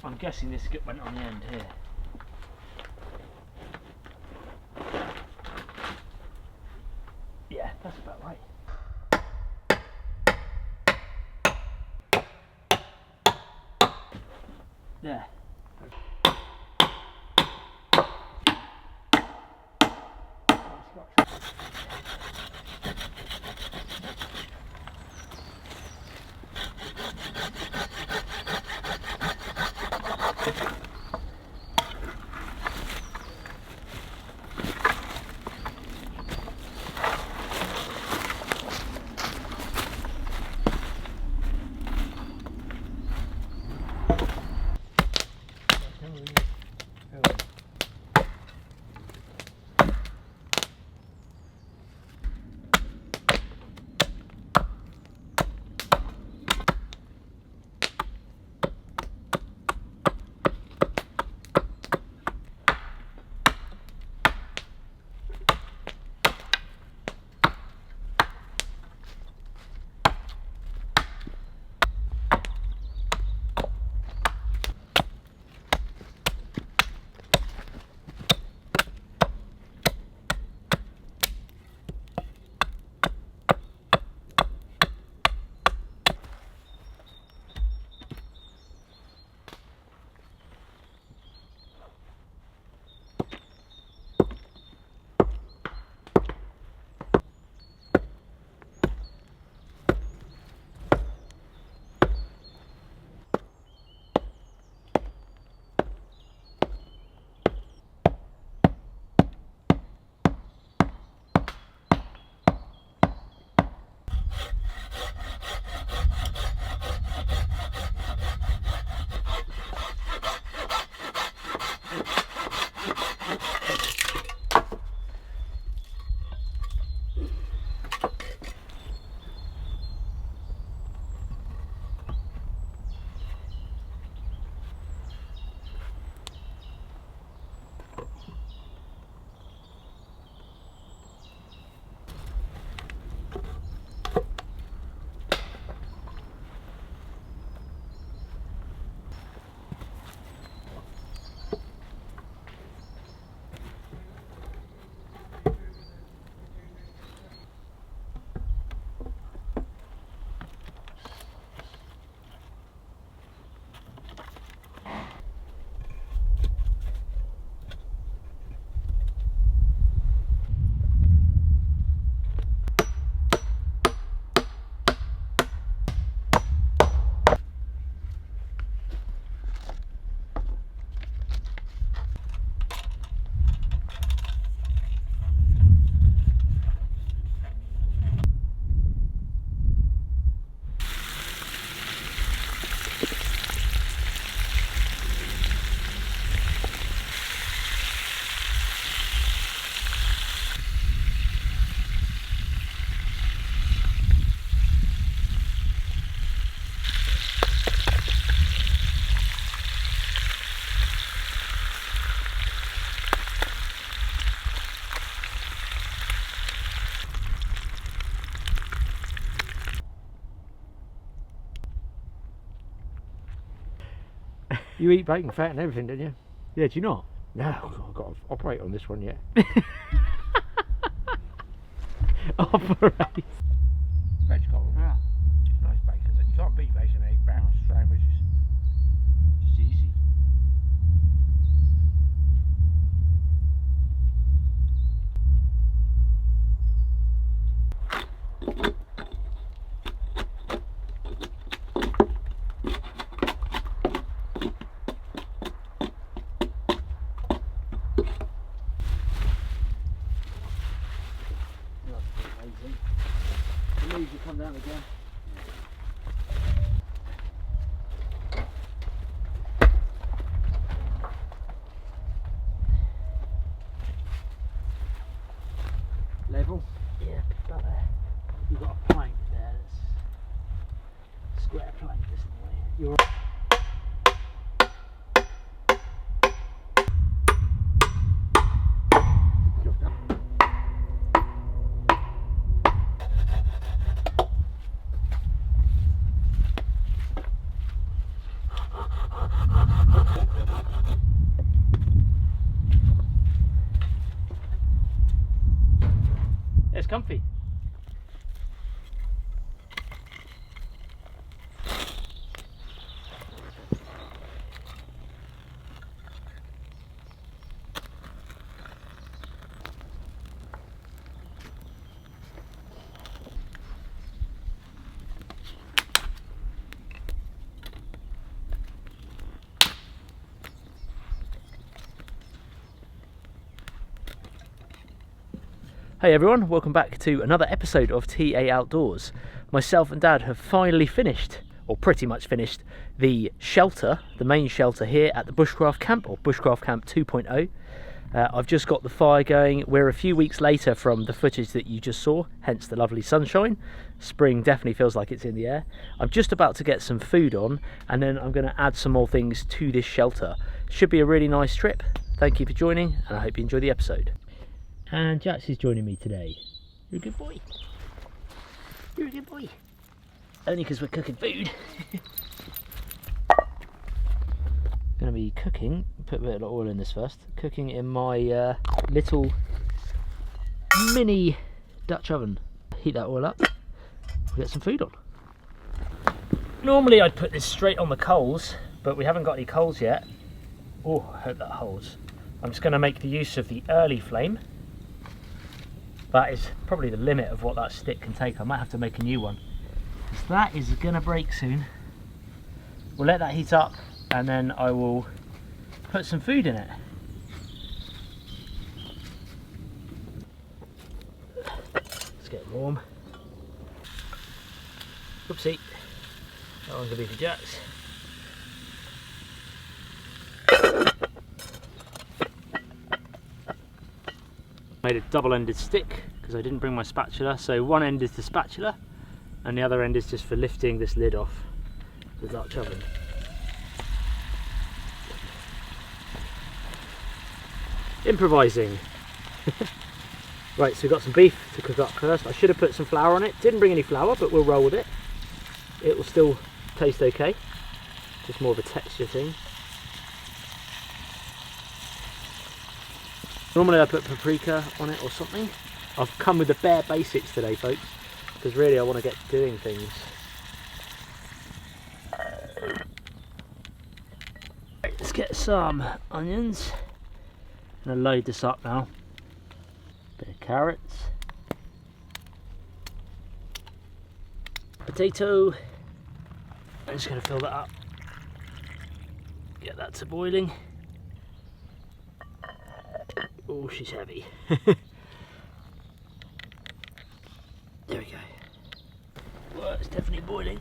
I'm guessing this went on the end here. Yeah, that's about right. There. You eat bacon fat and everything, don't you? Yeah, do you not? No, I've got to operate on this one yet. Operate. Veg column. Yeah. Nice bacon. You can't beat bacon, egg, brown sandwiches. It's easy. The leaves will come down again. Level? Yeah, about there. You've got a plank there that's square plank this way. You're Hey everyone, welcome back to another episode of TA Outdoors. Myself and Dad have finally finished, or pretty much finished, the shelter, the main shelter here at the Bushcraft camp, or Bushcraft Camp 2.0. I've just got the fire going. We're a few weeks later from the footage that you just saw, hence the lovely sunshine. Spring definitely feels like it's in the air. I'm just about to get some food on, and then I'm going to add some more things to this shelter. Should be a really nice trip. Thank you for joining, and I hope you enjoy the episode. And Jax is joining me today. You're a good boy. You're a good boy. Only because we're cooking food. Going to be cooking, put a bit of oil in this first, cooking in my little mini Dutch oven. Heat that oil up, we'll get some food on. Normally I'd put this straight on the coals, but we haven't got any coals yet. Oh, I hope that holds. I'm just going to make the use of the early flame. That is probably the limit of what that stick can take. I might have to make a new one, because that is going to break soon. We'll let that heat up, and then I will put some food in it. Let's get it warm. Oopsie, that one's going to be for Jax. Made a double-ended stick because I didn't bring my spatula, so one end is the spatula and the other end is just for lifting this lid off the Dutch oven. Improvising. Right, so we've got some beef to cook up first. I should have put some flour on it. Didn't bring any flour, but we'll roll with it. It will still taste okay. Just more of a texture thing. Normally I put paprika on it or something. I've come with the bare basics today, folks, because really I want to get doing things. Right, let's get some onions. I'm going to load this up now. Bit of carrots. Potato. I'm just going to fill that up. Get that to boiling. Oh, she's heavy. There we go. Well, it's definitely boiling.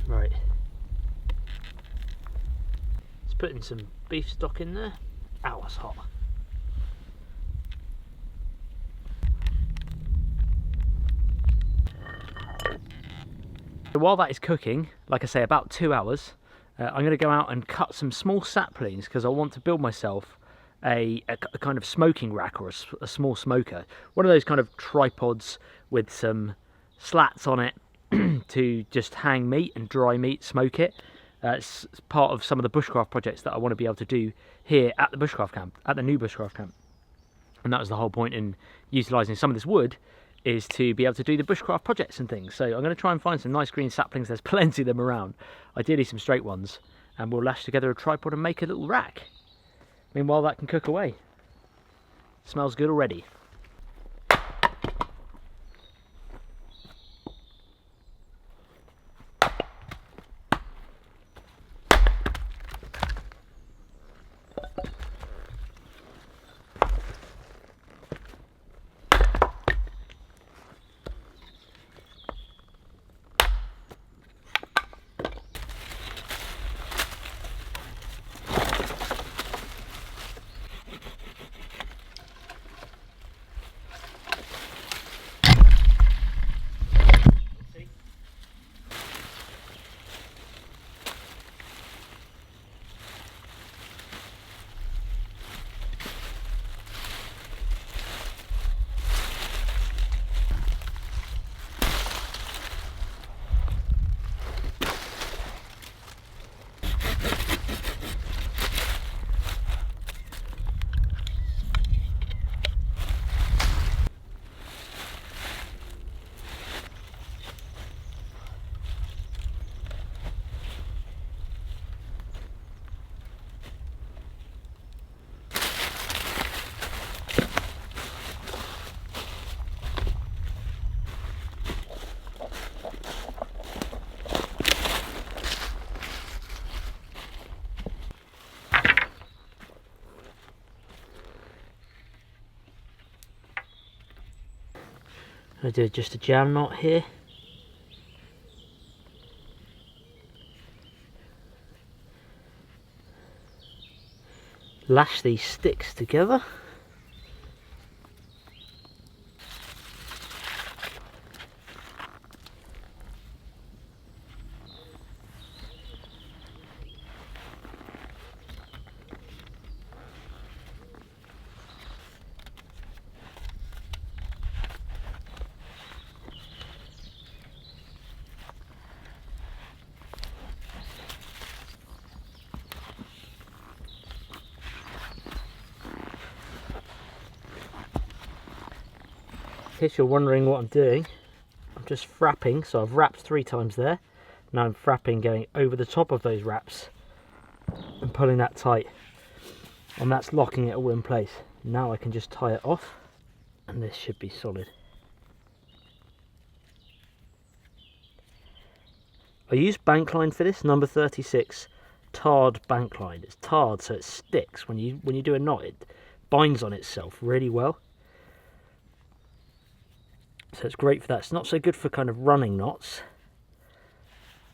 Right. Let's put in some beef stock in there. Ow, it's hot. While that is cooking, like I say, about 2 hours, I'm going to go out and cut some small saplings because I want to build myself a kind of smoking rack, or a small smoker. One of those kind of tripods with some slats on it to just hang meat and dry meat, smoke it. It's part of some of the bushcraft projects that I want to be able to do here at the bushcraft camp, at the new bushcraft camp. And that was the whole point in utilising some of this wood, is to be able to do the bushcraft projects and things. So I'm going to try and find some nice green saplings. There's plenty of them around, ideally some straight ones, and we'll lash together a tripod and make a little rack. Meanwhile, that can cook away. Smells good already. I do just a jam knot here. Lash these sticks together. In case you're wondering what I'm doing, I'm just frapping, so I've wrapped 3 times there. Now I'm frapping going over the top of those wraps and pulling that tight, and that's locking it all in place. Now I can just tie it off and this should be solid. I use bank line for this, number 36 tarred bank line. It's tarred so it sticks. When you do a knot, it binds on itself really well. So it's great for that. It's not so good for kind of running knots,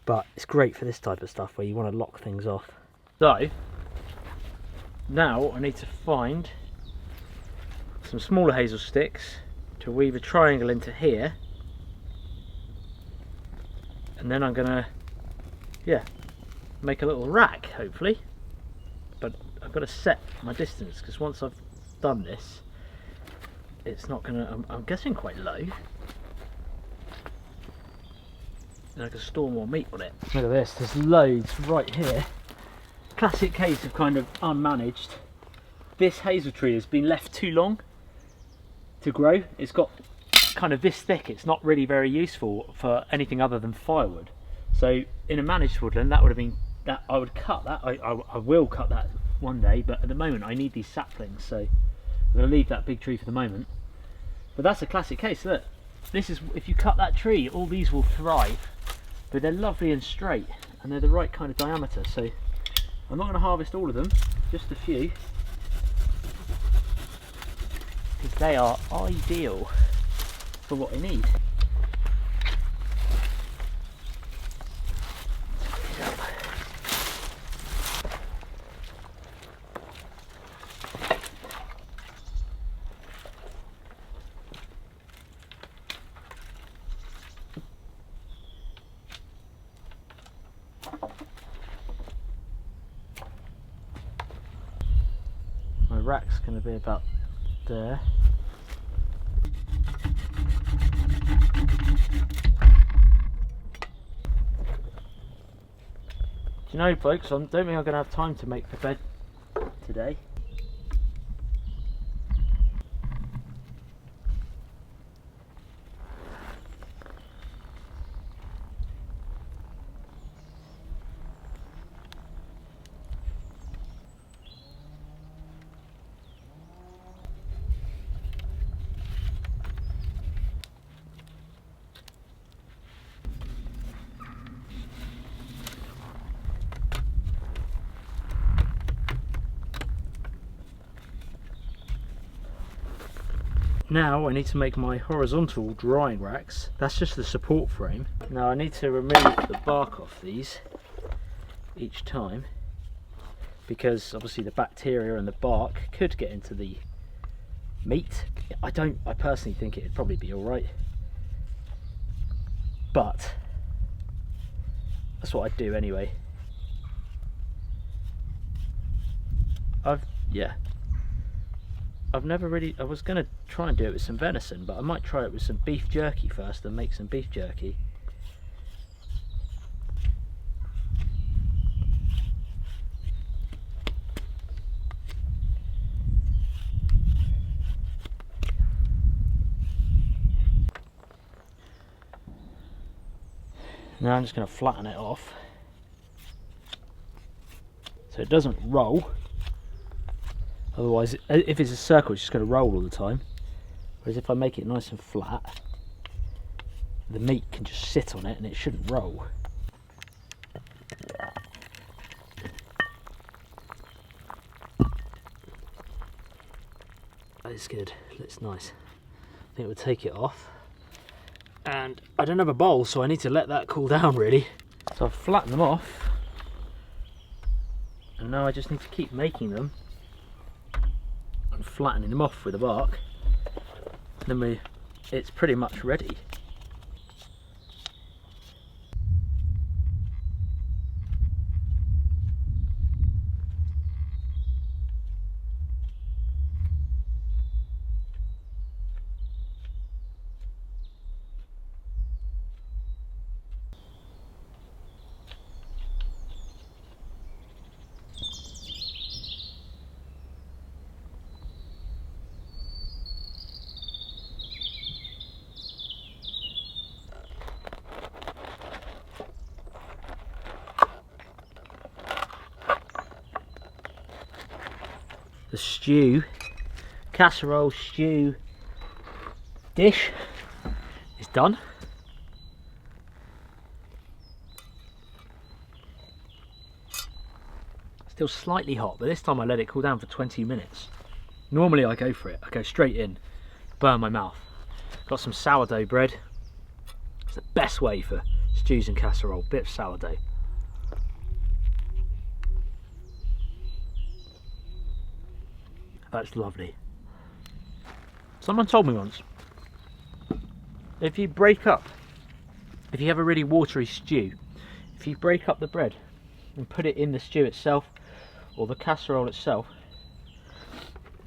but it's great for this type of stuff where you want to lock things off. So now I need to find some smaller hazel sticks to weave a triangle into here, and then I'm gonna make a little rack hopefully. But I've got to set my distance, because once I've done this, it's not gonna, I'm guessing quite low, and I can store more meat on it. Look at this, there's loads right here. Classic case of kind of unmanaged. This hazel tree has been left too long to grow. It's got kind of this thick. It's not really very useful for anything other than firewood. So in a managed woodland, that would have been, that I would cut that. I will cut that one day, but at the moment I need these saplings, so I'm going to leave that big tree for the moment. But that's a classic case. Look, this is, if you cut that tree, all these will thrive, but they're lovely and straight, and they're the right kind of diameter. So I'm not going to harvest all of them, just a few, because they are ideal for what I need. My rack's going to be about there. Do you know, folks, I don't think I'm going to have time to make the bed today. Now I need to make my horizontal drying racks. That's just the support frame. Now I need to remove the bark off these each time, because obviously the bacteria and the bark could get into the meat. I personally think it'd probably be alright, but that's what I'd do anyway. I've never really, I was going to try and do it with some venison, but I might try it with some beef jerky first and make some beef jerky. Now I'm just going to flatten it off so it doesn't roll. Otherwise, if it's a circle, it's just going to roll all the time. Whereas if I make it nice and flat, the meat can just sit on it and it shouldn't roll. That is good, looks nice. I think we'll take it off. And I don't have a bowl, so I need to let that cool down really. So I've flattened them off, and now I just need to keep making them and flattening them off with a bark, and then it's pretty much ready. The stew, casserole stew dish is done. Still slightly hot, but this time I let it cool down for 20 minutes. Normally I go for it, I go straight in, burn my mouth. Got some sourdough bread. It's the best way for stews and casserole, bit of sourdough. That's lovely. Someone told me once, if you have a really watery stew, if you break up the bread and put it in the stew itself or the casserole itself,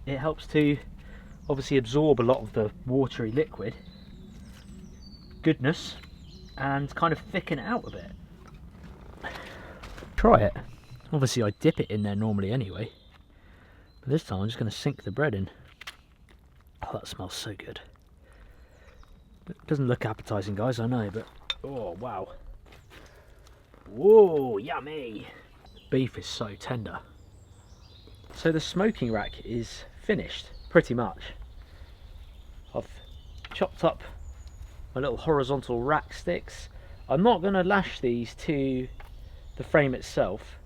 it helps to obviously absorb a lot of the watery liquid goodness and kind of thicken it out a bit. Try it. Obviously I dip it in there normally anyway. But this time I'm just going to sink the bread in. Oh, that smells so good. It doesn't look appetizing, guys, I know, but oh wow. Whoa, yummy! Beef is so tender. So the smoking rack is finished, pretty much. I've chopped up my little horizontal rack sticks. I'm not going to lash these to the frame itself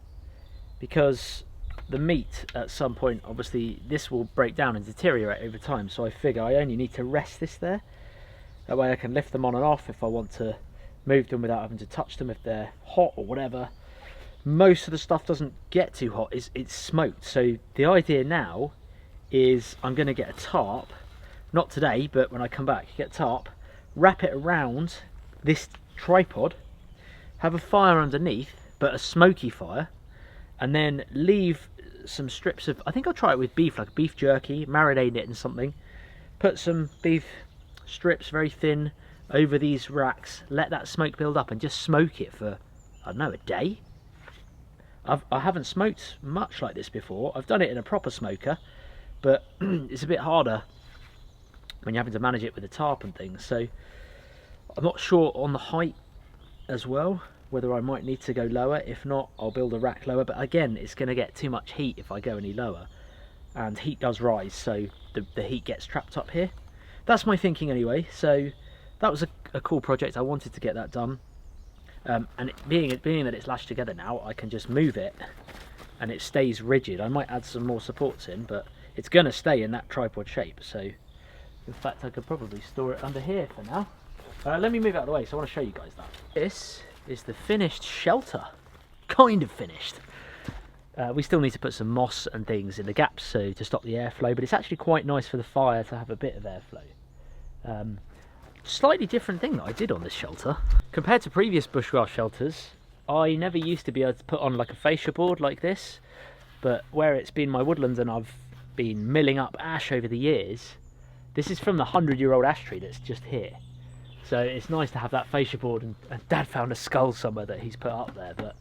because the meat at some point, obviously this will break down and deteriorate over time, so I figure I only need to rest this there. That way I can lift them on and off if I want to move them without having to touch them if they're hot or whatever. Most of the stuff doesn't get too hot, it's smoked. So the idea now is I'm going to get a tarp, not today but when I come back, get a tarp, wrap it around this tripod, have a fire underneath, but a smoky fire, and then leave some strips of, I think I'll try it with beef, like beef jerky, marinate it in something, put some beef strips very thin over these racks, let that smoke build up and just smoke it for, I don't know, a day. I haven't smoked much like this before. I've done it in a proper smoker, but it's a bit harder when you're having to manage it with a tarp and things. So I'm not sure on the height as well, whether I might need to go lower. If not, I'll build a rack lower, but again, it's going to get too much heat if I go any lower, and heat does rise, so the heat gets trapped up here. That's my thinking anyway. So that was a cool project. I wanted to get that done, and being that it's lashed together now, I can just move it and it stays rigid. I might add some more supports in, but it's going to stay in that tripod shape. So in fact I could probably store it under here for now. Let me move out of the way, so I want to show you guys that. This is the finished shelter, kind of finished. We still need to put some moss and things in the gaps so to stop the airflow, but it's actually quite nice for the fire to have a bit of airflow. Slightly different thing that I did on this shelter compared to previous bushcraft shelters. I never used to be able to put on like a fascia board like this, but where it's been my woodlands and I've been milling up ash over the years, this is from the 100-year-old ash tree that's just here. So it's nice to have that fascia board, and Dad found a skull somewhere that he's put up there, but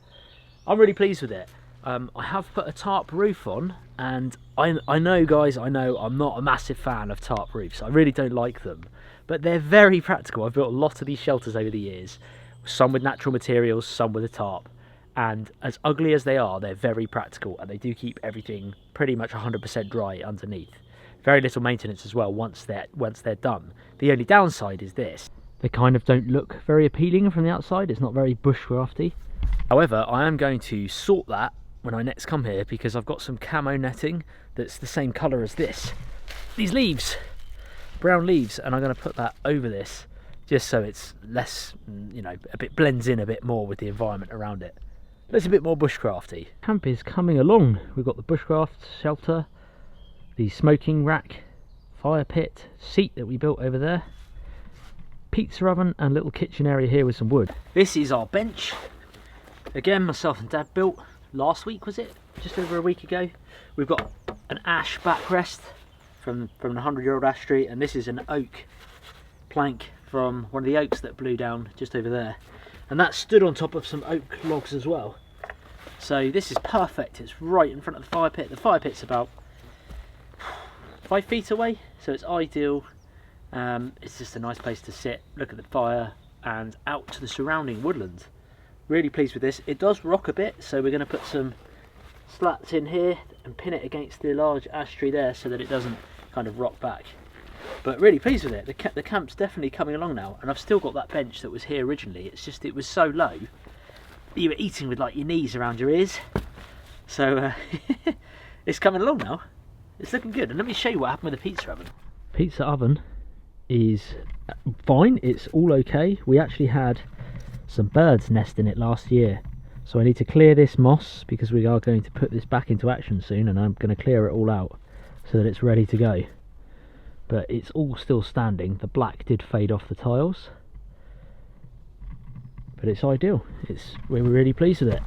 I'm really pleased with it. I have put a tarp roof on, and I know guys, I know I'm not a massive fan of tarp roofs. I really don't like them, but they're very practical. I've built a lot of these shelters over the years, some with natural materials, some with a tarp, and as ugly as they are, they're very practical, and they do keep everything pretty much 100% dry underneath. Very little maintenance as well once they're done. The only downside is this. They kind of don't look very appealing from the outside. It's not very bushcrafty. However, I am going to sort that when I next come here, because I've got some camo netting that's the same colour as these leaves, brown leaves, and I'm going to put that over this just so it's less, you know, a bit blends in a bit more with the environment around it. It's a bit more bushcrafty. Camp is coming along. We've got the bushcraft shelter, the smoking rack, fire pit, seat that we built over there, pizza oven and little kitchen area here with some wood. This is our bench. Again, myself and Dad built last week, was it? Just over a week ago. We've got an ash backrest from the 100-year-old ash tree, and this is an oak plank from one of the oaks that blew down just over there. And that stood on top of some oak logs as well. So this is perfect. It's right in front of the fire pit. The fire pit's about 5 feet away, so it's ideal. It's just a nice place to sit, look at the fire, and out to the surrounding woodland. Really pleased with this. It does rock a bit, so we're going to put some slats in here and pin it against the large ash tree there so that it doesn't kind of rock back. But really pleased with it. The camp's definitely coming along now, and I've still got that bench that was here originally. It's just it was so low you were eating with like your knees around your ears. So it's coming along now. It's looking good. And let me show you what happened with the pizza oven. Pizza oven is fine. It's all okay. We actually had some birds nest in it last year, so I need to clear this moss because we are going to put this back into action soon, and I'm going to clear it all out so that it's ready to go. But it's all still standing. The black did fade off the tiles, but it's ideal. We're really pleased with it.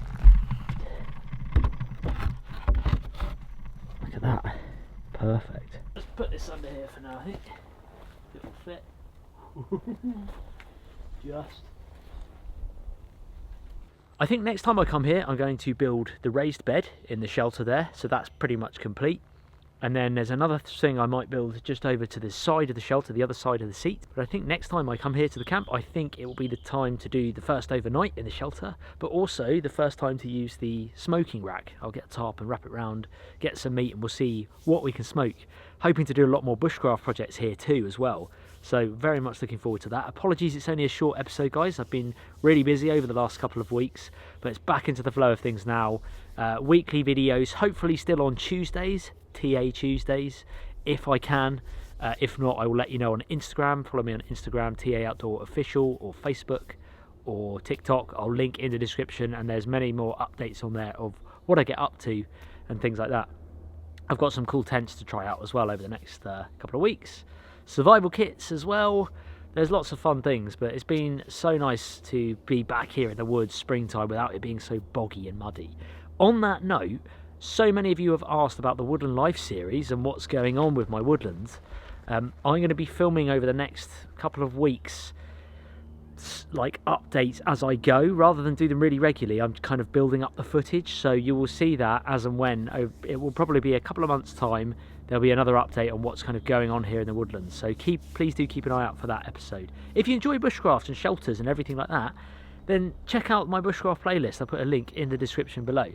Look at that, perfect. Let's put this under here for now. I think it'll fit. Just. I think next time I come here I'm going to build the raised bed in the shelter there, so that's pretty much complete. And then there's another thing I might build just over to the side of the shelter, the other side of the seat. But I think next time I come here to the camp, I think it will be the time to do the first overnight in the shelter, but also the first time to use the smoking rack. I'll get a tarp and wrap it around, get some meat, and we'll see what we can smoke. Hoping to do a lot more bushcraft projects here too as well. So very much looking forward to that. Apologies, it's only a short episode, guys. I've been really busy over the last couple of weeks, but it's back into the flow of things now. Weekly videos, hopefully still on Tuesdays, TA Tuesdays, if I can. If not, I will let you know on Instagram. Follow me on Instagram, TA Outdoor Official, or Facebook, or TikTok. I'll link in the description, and there's many more updates on there of what I get up to and things like that. I've got some cool tents to try out as well over the next couple of weeks. Survival kits as well. There's lots of fun things, but it's been so nice to be back here in the woods springtime without it being so boggy and muddy. On that note, so many of you have asked about the Woodland Life series and what's going on with my woodlands. I'm going to be filming over the next couple of weeks like updates as I go, rather than do them really regularly. I'm kind of building up the footage, so you will see that as and when. It will probably be a couple of months time. There'll be another update on what's kind of going on here in the woodlands, so please do keep an eye out for that episode. If you enjoy bushcraft and shelters and everything like that, then check out my bushcraft playlist. I'll put a link in the description below.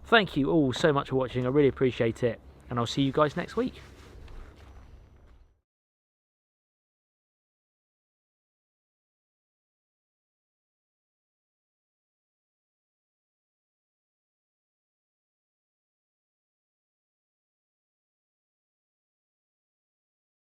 Thank you all so much for watching. I really appreciate it, and I'll see you guys next week.